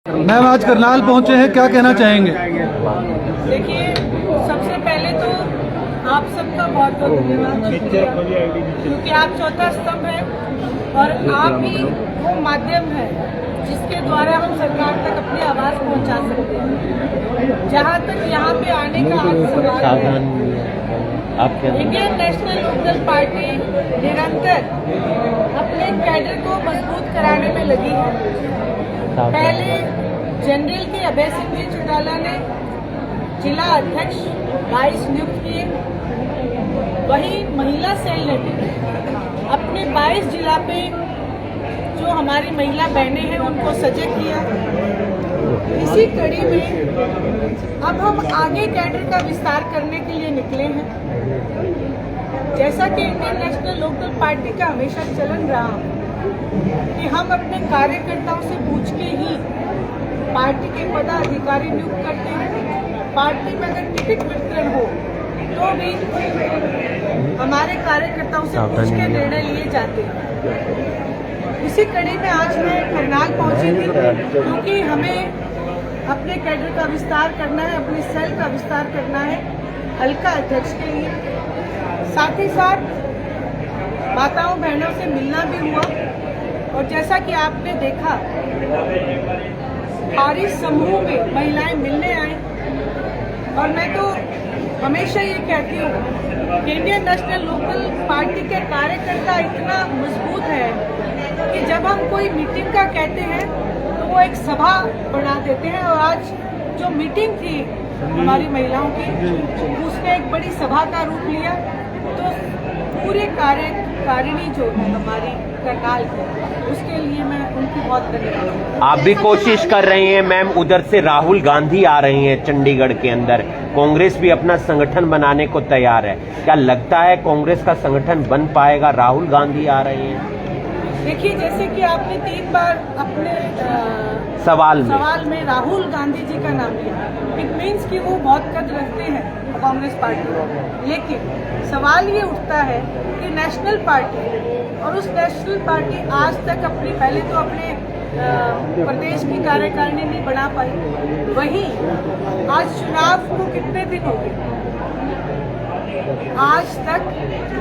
Ma'am आज करनाल पहुंचे हैं, क्या कहना चाहेंगे? देखिए, सबसे पहले तो आप सबका बहुत बहुत धन्यवाद, क्योंकि आप चौथा स्तंभ हैं और आप ही वो माध्यम है जिसके द्वारा हम सरकार तक अपनी आवाज़ पहुंचा सकते हैं। जहां तक यहाँ पे आने का सवाल है, इंडियन नेशनल लोकदल पार्टी निरंतर अपने कैडर को मजबूत कराने में लगी है। पहले जनरल के अभय सिंह जी चौटाला ने जिला अध्यक्ष 22 नियुक्त किए, वही महिला सेल ने भी अपने 22 जिला पे जो हमारी महिला बहनें हैं उनको सजग किया। इसी कड़ी में अब हम आगे कैडर का विस्तार करने के लिए निकले हैं। जैसा कि इंडियन नेशनल लोकदल पार्टी का हमेशा चलन रहा कि हम अपने कार्यकर्ताओं से पूछ के ही पार्टी के पदाधिकारी नियुक्त करते हैं। पार्टी में अगर टिकट वितरण हो तो भी हमारे कार्यकर्ताओं से पूछ के निर्णय लिए जाते हैं। इसी कड़ी में आज मैं करनाल पहुंची थी, क्योंकि हमें अपने कैडर का विस्तार करना है, अपनी सेल का विस्तार करना है हल्का अध्यक्ष के लिए। साथ ही साथ माताओं बहनों से मिलना भी हुआ और जैसा कि आपने देखा भारी समूह में महिलाएं मिलने आई। और मैं तो हमेशा ये कहती हूँ कि इंडियन नेशनल लोकदल पार्टी के कार्यकर्ता इतना मजबूत है कि जब हम कोई मीटिंग का कहते हैं तो वो एक सभा बना देते हैं। और आज जो मीटिंग थी हमारी महिलाओं की, उसने एक बड़ी सभा का रूप लिया। तो पूरे कार्यकारिणी जो है हमारी करनाल की, उसके लिए मैं उनकी बहुत धन्यवाद। आप भी कोशिश कर रही हैं मैम, उधर से राहुल गांधी आ रही हैं चंडीगढ़ के अंदर, कांग्रेस भी अपना संगठन बनाने को तैयार है। क्या लगता है कांग्रेस का संगठन बन पाएगा? राहुल गांधी आ रही हैं। देखिए, जैसे कि आपने 3 बार अपने सवाल में राहुल गांधी जी का नाम लिया, इट मीन्स कि वो बहुत कद रखते हैं कांग्रेस पार्टी को। लेकिन सवाल ये उठता है कि नेशनल पार्टी, और उस नेशनल पार्टी आज तक अपनी पहले तो अपने प्रदेश की कार्यकारिणी नहीं बना पाई, वहीं आज चुनाव को कितने दिन हो गए, आज तक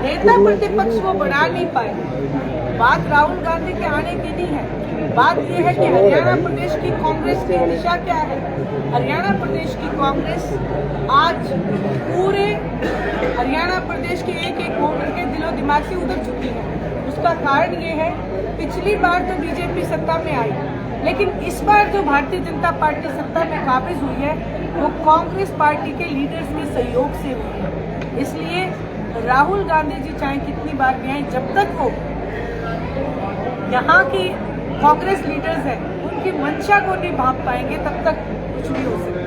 नेता प्रतिपक्ष वो बना नहीं पाए। बात राहुल गांधी के आने की नहीं है, बात यह है कि हरियाणा प्रदेश की कांग्रेस की दिशा क्या है। हरियाणा प्रदेश की कांग्रेस आज पूरे हरियाणा प्रदेश के एक एक वोटर के दिलो दिमाग से उतर चुकी है। उसका कारण ये है, पिछली बार तो बीजेपी सत्ता में आई, लेकिन इस बार जो भारतीय जनता पार्टी सत्ता में काबिज हुई है वो कांग्रेस पार्टी के लीडर्स के सहयोग से हुई है। इसलिए राहुल गांधी जी चाहे कितनी बार भी आए, जब तक वो यहाँ की कांग्रेस लीडर्स हैं उनकी मंशा को नहीं भांप पाएंगे, तब तक कुछ नहीं हो सकता।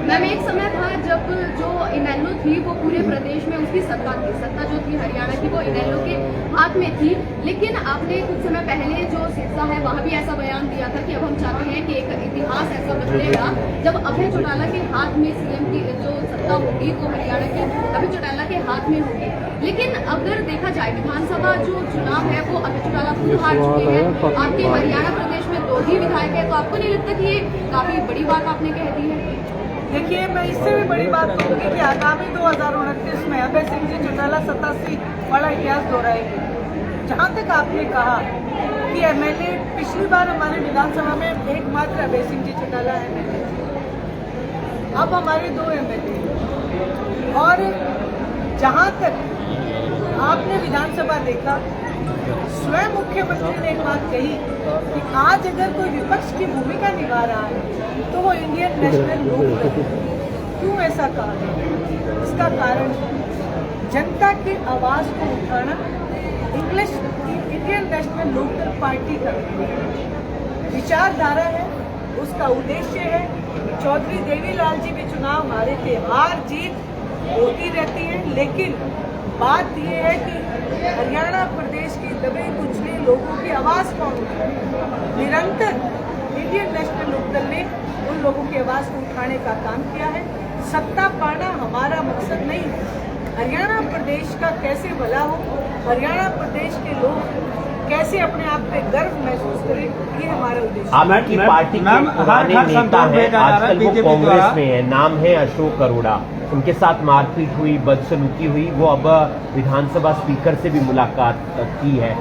मैम, एक समय था जब जो इनेलो थी वो पूरे प्रदेश में उसकी सत्ता जो थी हरियाणा की, वो इनेलो के हाथ में थी। लेकिन आपने कुछ समय पहले जो सिरसा है वहाँ भी ऐसा बयान दिया था कि अब हम चाहते हैं कि एक इतिहास ऐसा बदलेगा जब अभय चौटाला के हाथ में सीएम की जो सत्ता होगी तो हरियाणा के अभय चौटाला के हाथ में होगी। लेकिन अगर देखा जाए विधानसभा जो चुनाव है वो अभय चौटाला खुद हार चुके हैं। आपके हरियाणा प्रदेश में 2 ही विधायक है, तो आपको नहीं लगता कि ये काफी बड़ी बात आपने कह दी है? देखिए, मैं इससे भी बड़ी बात कहूँगी कि आगामी 2029 में अभय सिंह जी चौटाला 87 बड़ा इतिहास दोहराएंगे। जहाँ तक आपने कहा कि एमएलए, पिछली बार हमारे विधानसभा में एकमात्र अभय सिंह जी चौटाला एमएलए, अब हमारे 2 एमएलए। और जहाँ तक आपने विधानसभा देखा, स्वयं मुख्यमंत्री ने एक बात कही कि आज अगर कोई विपक्ष की भूमिका निभा रहा है तो वो इंडियन नेशनल लोकदल। क्यों ऐसा कहा? इसका कारण जनता की आवाज को उठाना इंडियन नेशनल लोकदल पार्टी का विचारधारा है, उसका उद्देश्य है। चौधरी देवीलाल जी भी चुनाव हारे थे, हार जीत होती रहती है, लेकिन बात यह है कि हरियाणा प्रदेश के दबे कुचले लोगों की आवाज़ कौन उठाए। निरंतर इंडियन नेशनल लोकदल ने उन लोगों की आवाज़ को उठाने का काम किया है। सत्ता पाना हमारा मकसद नहीं है। हरियाणा प्रदेश का कैसे भला हो, हरियाणा प्रदेश के लोग कैसे अपने आप पे गर्व महसूस करें, ये हमारा उद्देश्य है। आपकी पार्टी के पुराने नेता हैं, आजकल वो कांग्रेस में है, नाम है अशोक अरोड़ा, उनके साथ मारपीट हुई, बदसलूकी हुई, वो अब विधानसभा स्पीकर से भी मुलाकात की है।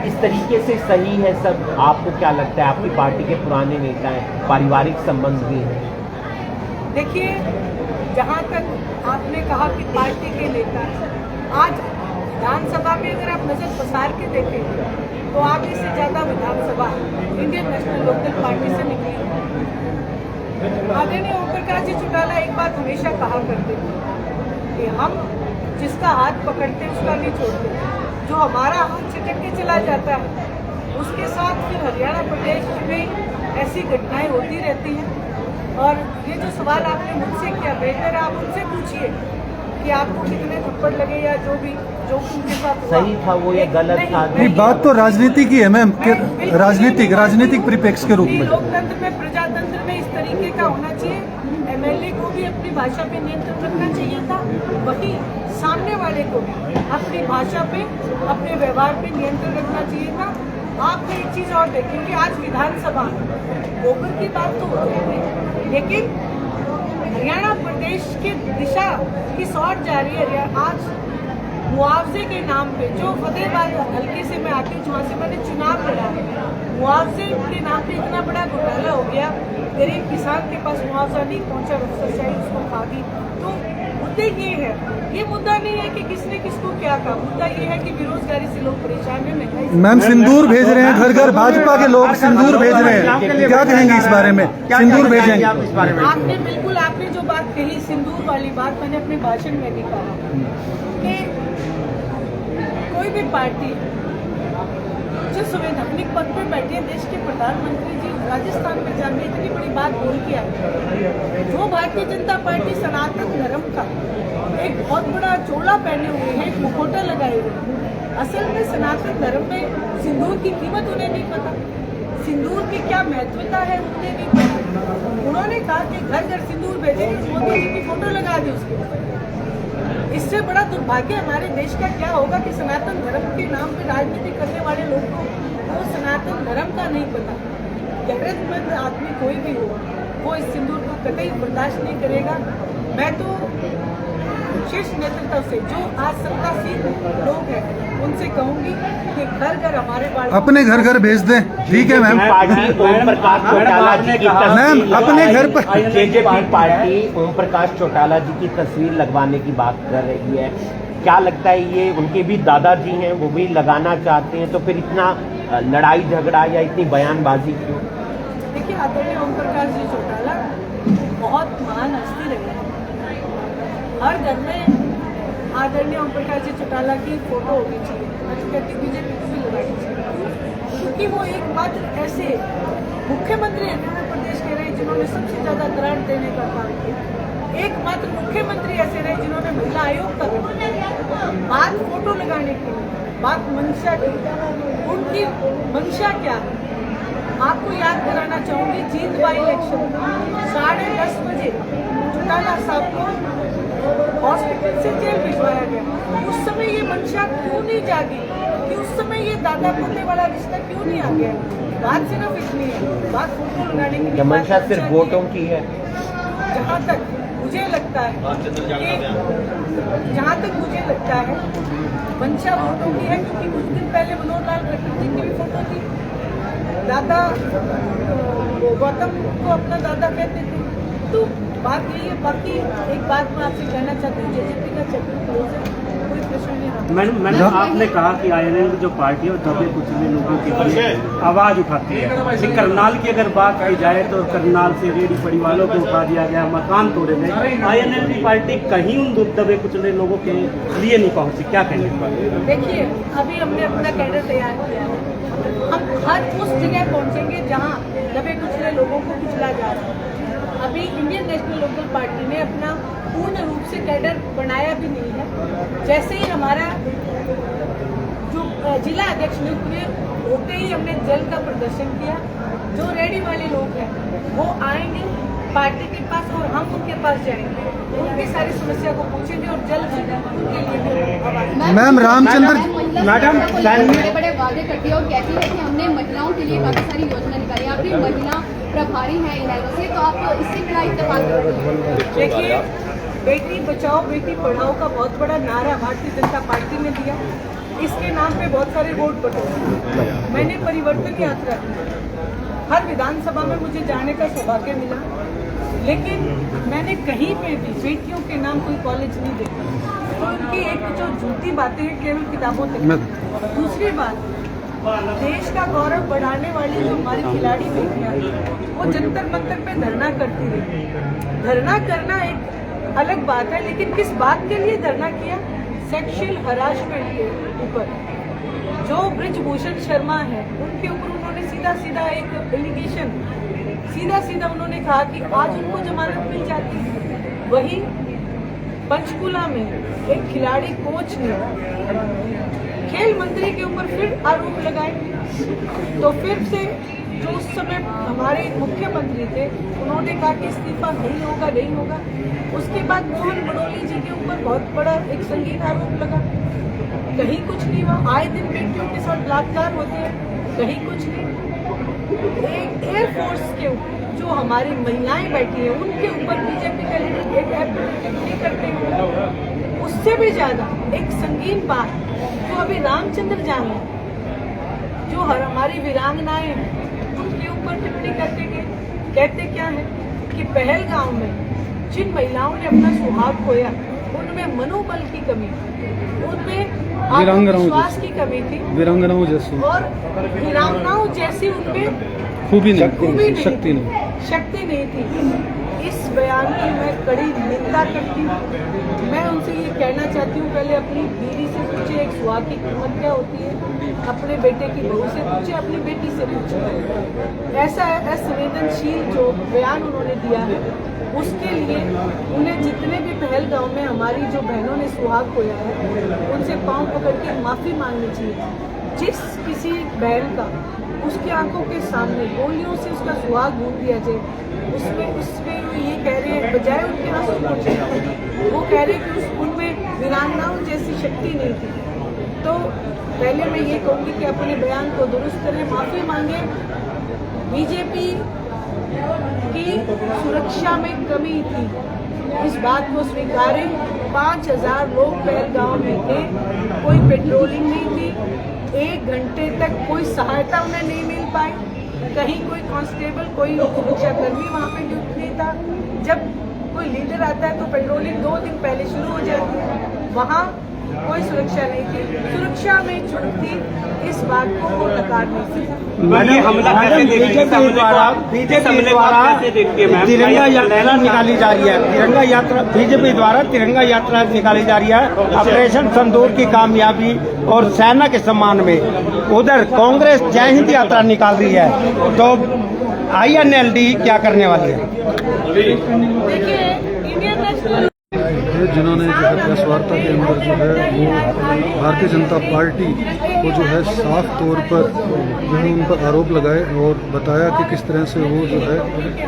इस तरीके से सही है सब? आपको क्या लगता है? आपकी पार्टी के पुराने नेता हैं, पारिवारिक संबंध भी हैं। देखिए, जहाँ तक आपने कहा कि पार्टी के नेता, आज विधानसभा में अगर आप नजर पसार के देखें तो आगे से ज्यादा विधानसभा इंडियन नेशनल लोकदल पार्टी से निकली। आदरणीय ओम प्रकाश जी चौटाला एक बात हमेशा कहा करते थे कि हम जिसका हाथ पकड़ते उसका नहीं छोड़ते, जो हमारा हाथ छिटक के चला जाता है उसके साथ फिर हरियाणा प्रदेश में ऐसी घटनाएं होती रहती हैं। और ये जो सवाल आपने मुझसे किया, बेहतर आप उनसे पूछिए कि आपको कितने थप्पड़ लगे या जो उनके साथ हुआ। सही था वो, ये गलत था? नहीं, बात तो राजनीति की है मैम, राजनीतिक परिप्रेक्ष्य के रूप में। लोकतंत्र में, प्रजातंत्र में इस तरीके का होना चाहिए। एमएलए को भी अपनी भाषा पे नियंत्रण रखना चाहिए था, वही सामने वाले को भी अपनी भाषा पे, अपने व्यवहार पे नियंत्रण रखना चाहिए था। आपने एक चीज और देखी कि आज विधानसभा गोबर की बात तो हो जाएगी, लेकिन हरियाणा प्रदेश की दिशा किस ओर जा रही है। आज मुआवजे के नाम पे, जो फतेहाबाद हल्के से मैं आती हूँ, जहाँ से मैंने चुनाव लड़ा, मुआवजे के नाम पे इतना बड़ा घोटाला हो गया, गरीब किसान के पास मुआवजा नहीं पहुँचा, अफसरशाही उसको खा गई। तो मुद्दे ये है, ये मुद्दा नहीं है कि किसने किसको क्या कहा, मुद्दा ये है कि बेरोजगारी से लोग परेशान हैं, महंगाई। मैम सिंदूर भेज रहे हैं, घर घर भाजपा के लोग सिंदूर भेज रहे हैं, क्या कहेंगे इस बारे में? सिंदूर भेजेंगे आपने बिल्कुल, आपने जो बात कही सिंदूर वाली बात, मैंने अपने भाषण में भी कहा कि कोई भी पार्टी जो संवैधानिक पद पर बैठे हैं, देश के प्रधानमंत्री जी राजस्थान में जाके इतनी बड़ी बात बोल के आए, जो भारतीय जनता पार्टी सनातन धर्म का एक बहुत बड़ा चोला पहने हुए हैं, एक मुखौटा लगाए हुए हैं, असल में सनातन धर्म में सिंदूर की कीमत उन्हें नहीं पता, सिंदूर की क्या महत्वता है उन्हें नहीं पता। उन्होंने कहा कि घर घर सिंदूर भेजेंगे, मोदी जी की फोटो लगा दी उसके ऊपर। इससे बड़ा दुर्भाग्य हमारे देश का क्या होगा कि सनातन धर्म के नाम पे राजनीति करने वाले लोगों को वो सनातन धर्म का नहीं पता। गैरतमंद आदमी कोई भी हो, वो इस सिंदूर को कतई बर्दाश्त नहीं करेगा। मैं तो शीर्ष नेतृत्व से, जो आज सत्तासीन लोग हैं, उनसे कहूंगी कि घर घर हमारे अपने घर घर भेज दें। ठीक है मैम। पार्टी ओम प्रकाश चौटाला जी की मैम अपने घर पर जेजेपी पार्टी ओम प्रकाश चौटाला जी की तस्वीर लगवाने की बात कर रही है, क्या लगता है ये उनके भी दादाजी हैं, वो भी लगाना चाहते हैं, तो फिर इतना लड़ाई झगड़ा या इतनी बयानबाजी क्यों? देखिए, आदरणीय ओम प्रकाश जी चौटाला बहुत महान हस्ती रहे हैं। हर घर में आदरणीय ओम प्रकाश जी चौटाला की फोटो होनी चाहिए, मैं तो कहती हूँ बीजेपी को भी लगानी चाहिए, क्योंकि वो एकमात्र ऐसे मुख्यमंत्री हरियाणा प्रदेश के रहे जिन्होंने सबसे ज्यादा ग्रांट देने का काम किया, एकमात्र मुख्यमंत्री ऐसे रहे जिन्होंने महिला आयोग का काम किया। बात फोटो लगाने की, बात मंशा की, उनकी मंशा क्या है आपको याद कराना चाहूंगी। जींद बाई इलेक्शन 10:30 बजे चौटाला साहब को हॉस्पिटल से जेल भिजवाया गया। उस समय ये मंशा क्यों नहीं जागी कि उस समय ये दादा पोते वाला रिश्ता क्यों नहीं आ गया? बात सिर्फ इतनी है, बात फोटो लगाने की। मंशा सिर्फ वोटों की है। जहाँ तक मुझे लगता है मंशा वोटों की है, क्योंकि कुछ दिन पहले मनोहर लाल खट्टर की भी फोटो थी। दादा गौतम को अपना दादा कहते थे, तो बात यही है। बाकी एक बात मैं आपसे कहना चाहती हूँ, जेजेपी का चैप्टर क्लोज है, कोई प्रश्न नहीं रहा। मैडम आपने कहा कि आईएनएल की जो पार्टी है वो दबे कुचले लोगों के लिए आवाज उठाती है। लेकिन करनाल की अगर बात की जाए तो करनाल से रेडी पड़ी वालों को उठा दिया गया, मकान तोड़े गए। आईएनएल की पार्टी कहीं उन दबे कुचले लोगों के लिए नहीं पहुंची, क्या कहेंगे? देखिए, अभी हमने अपना कैडर तैयार किया है, हम हर उस जगह पहुंचेंगे जहां दबे कुचले लोगों को कुचला जा रहा है। अभी इंडियन नेशनल लोकदल पार्टी ने अपना पूर्ण रूप से कैडर बनाया भी नहीं है। जैसे ही हमारा जो जिला अध्यक्ष नियुक्त हुए, होते ही हमने जल का प्रदर्शन किया। जो रेडी वाले लोग हैं वो आएंगे, पार्टी के पास और हम उनके पास जाएंगे, उनकी सारी समस्या को पूछेंगे और जल्द उनके लिए मैम रामचंद्र मैडम बड़े बड़े वादे करती है और कहती है कि हमने महिलाओं के लिए काफी सारी योजना निकाली। आप भी महिला प्रभारी हैं इनेलो से, तो आप इससे क्या इत्तेफाक करती हैं? देखिए, बेटी बचाओ बेटी पढ़ाओ का बहुत बड़ा नारा भारतीय जनता पार्टी ने दिया। इसके नाम पे बहुत सारे वोट बटे। मैंने परिवर्तन यात्रा की, हर विधानसभा में मुझे जाने का सौभाग्य मिला, लेकिन मैंने कहीं पे भी बेटियों के नाम कोई कॉलेज नहीं देखा। तो उनकी एक जो झूठी बातें हैं केवल किताबों तक। दूसरी बात, देश का गौरव बढ़ाने वाली जो हमारी खिलाड़ी बेटियां हैं वो जंतर मंतर पे धरना करती रही। धरना करना एक अलग बात है, लेकिन किस बात के लिए धरना किया? सेक्सुअल हरासमेंट के ऊपर। जो ब्रिजभूषण शर्मा है उनके ऊपर उन्होंने सीधा सीधा एक एलिगेशन, सीधा सीधा उन्होंने कहा कि आज उनको जमानत मिल जाती। वहीं पंचकुला में एक खिलाड़ी कोच ने खेल मंत्री के ऊपर फिर आरोप लगाए। तो फिर से जो उस समय हमारे मुख्यमंत्री थे उन्होंने कहा कि इस्तीफा नहीं होगा, नहीं होगा। उसके बाद मोहन बड़ोली जी के ऊपर बहुत बड़ा एक संगीन आरोप लगा। कहीं कुछ नहीं हुआ। आए दिन बेटियों के साथ बलात्कार होते हैं, कहीं कुछ नहीं। एक एयरफोर्स के जो हमारी महिलाएं बैठी हैं उनके ऊपर बीजेपी का एक टिप्पणी करते हैं। उससे भी ज्यादा एक संगीन बात जो अभी रामचंद्र जान जो हमारी वीरांगनाएं हैं उनके ऊपर टिप्पणी करके गए। कहते क्या है कि पहलगांव में जिन महिलाओं ने अपना सुहाग खोया उनमें मनोबल की कमी थी, उनमें आत्मविश्वास की कमी थी, वीरांगनाओं जैसी और वीरांगनाओं जैसी उनमें खूबी नहीं, शक्ति नहीं थी। इस बयान की मैं कड़ी निंदा करती हूँ। मैं उनसे ये कहना चाहती हूँ, पहले अपनी बीवी से पूछे एक सुहाग की कीमत क्या होती है, अपने बेटे की बहू से पूछे, अपनी बेटी से पूछे। ऐसा असंवेदनशील जो बयान उन्होंने दिया है उसके लिए उन्हें जितने भी पहलगांव में हमारी जो बहनों ने सुहाग खोया है उनसे पांव पकड़ के माफ़ी मांगनी चाहिए। जिस किसी बहन का उसकी आंखों के सामने गोलियों से उसका सुहाग भून दिया जाए, उसमें वो ये कह रहे हैं बजाय उनके आंसू पोंछने वो कह रहे हैं कि उनमें वीरांगनाओं जैसी शक्ति नहीं थी। तो पहले मैं ये कहूँगी कि अपने बयान को दुरुस्त करें, माफ़ी मांगे। बीजेपी की सुरक्षा में कमी थी, इस बात को स्वीकारें। 5000 लोग पहलगांव में थे, कोई पेट्रोलिंग नहीं थी, 1 घंटे तक कोई सहायता उन्हें नहीं मिल पाई। कहीं कोई कांस्टेबल, कोई सुरक्षाकर्मी वहाँ पे ड्यूटी नहीं था। जब कोई लीडर आता है तो पेट्रोलिंग 2 दिन पहले शुरू हो जाती है। वहाँ कोई सुरक्षा नहीं थी, सुरक्षा में चूक थी, इस बात को वो नकार नहीं सकती। बीजेपी द्वारा तिरंगा यात्रा निकाली जा रही है। तिरंगा यात्रा बीजेपी द्वारा तिरंगा यात्रा निकाली जा रही है। ऑपरेशन संदूर की कामयाबी और सेना के सम्मान में उधर कांग्रेस जय हिंद यात्रा निकाल रही है, तो INLD क्या करने वाली है? देखिए, इंडियन नेशनल जिन्होंने जो है प्रेस वार्ता के अंदर जो है वो भारतीय जनता पार्टी को जो है साफ तौर पर जो है उन पर आरोप लगाए और बताया कि किस तरह से वो जो है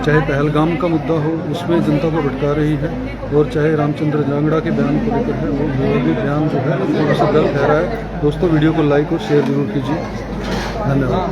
चाहे पहलगाम का मुद्दा हो उसमें जनता को भटका रही है, और चाहे रामचंद्र जांगड़ा के बयान को लेकर है वो भी बयान जो है उसे गलत ठहरा है। दोस्तों, वीडियो को लाइक और शेयर जरूर कीजिए। धन्यवाद।